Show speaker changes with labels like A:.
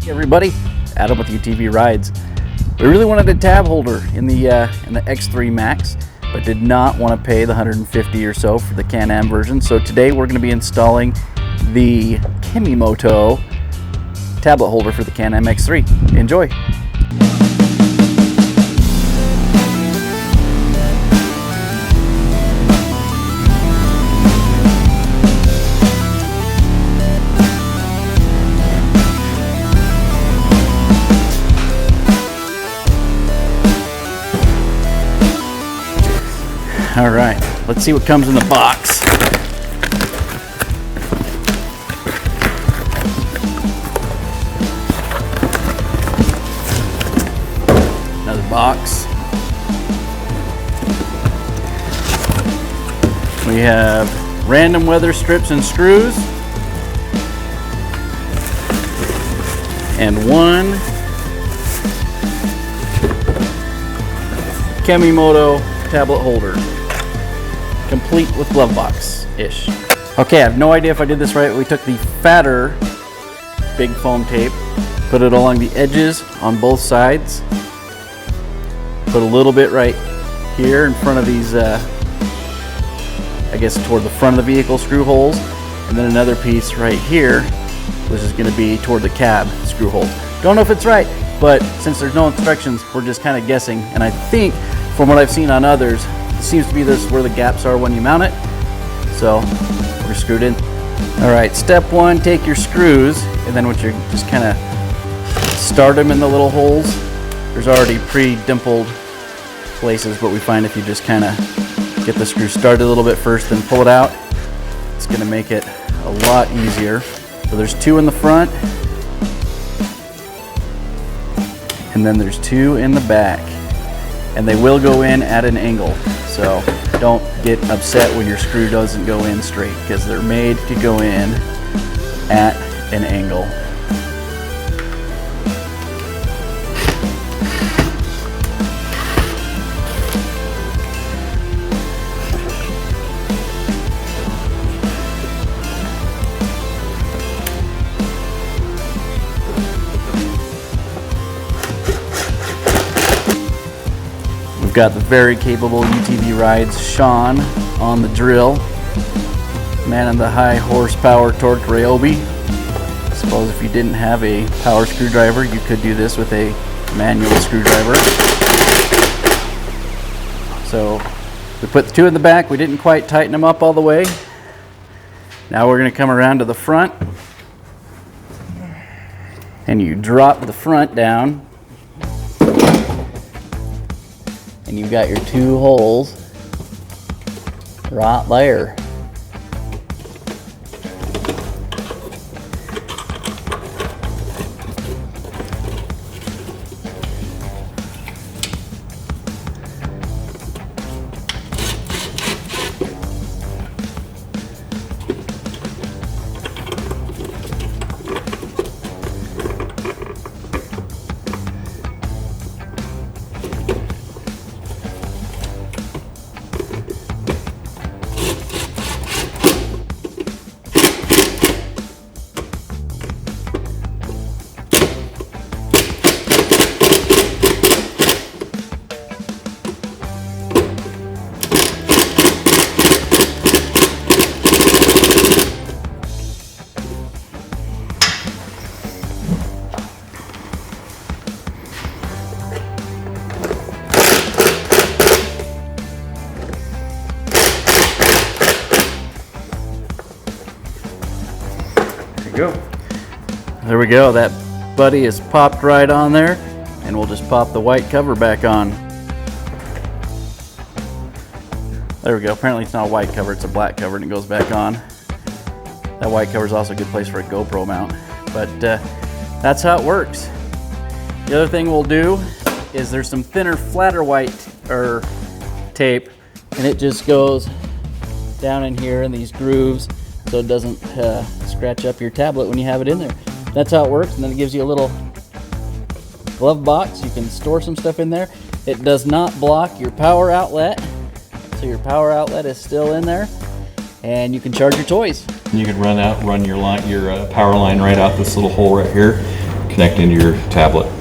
A: Everybody, Adam with UTV Rides. We really wanted a tab holder in the X3 Max, but did not want to pay the $150 or so for the Can-Am version. So today we're going to be installing the Kemimoto tablet holder for the Can-Am X3. Enjoy. All right, let's see what comes in the box. Another box. We have random weather strips and screws. And one Kemimoto tablet holder. Complete with glove box-ish. Okay, I have no idea if I did this right. We took the fatter big foam tape, put it along the edges on both sides, put a little bit right here in front of these, I guess toward the front of the vehicle screw holes, and then another piece right here, which is going to be toward the cab screw hole. Don't know if it's right, but since there's no instructions, we're just kind of guessing, and I think from what I've seen on others, it seems to be this where the gaps are when you mount it. So we're screwed in. All right, step one, take your screws, and then what you're just kind of start them in the little holes. There's already pre-dimpled places, but we find if you just kind of get the screw started a little bit first, then pull it out, it's going to make it a lot easier. So there's two in the front, and then there's two in the back. And they will go in at an angle, so don't get upset when your screw doesn't go in straight, because they're made to go in at an angle. We've got the very capable UTV Rides Sean on the drill, man in the high horsepower torque Ryobi. I suppose if you didn't have a power screwdriver, you could do this with a manual screwdriver. So we put the two in the back. We didn't quite tighten them up all the way. Now we're going to come around to the front, and you drop the front down. And you've got your two holes right there. There we go, that buddy is popped right on there, and we'll just pop the white cover back on. There we go, apparently it's not a white cover, it's a black cover, and it goes back on. That white cover is also a good place for a GoPro mount, but that's how it works. The other thing we'll do is there's some thinner, flatter white tape, and it just goes down in here in these grooves so it doesn't scratch up your tablet when you have it in there. That's how it works, and then it gives you a little glove box. You can store some stuff in there. It does not block your power outlet, so your power outlet is still in there, and you can charge your toys.
B: You could run your power line right out this little hole right here. connect into your tablet.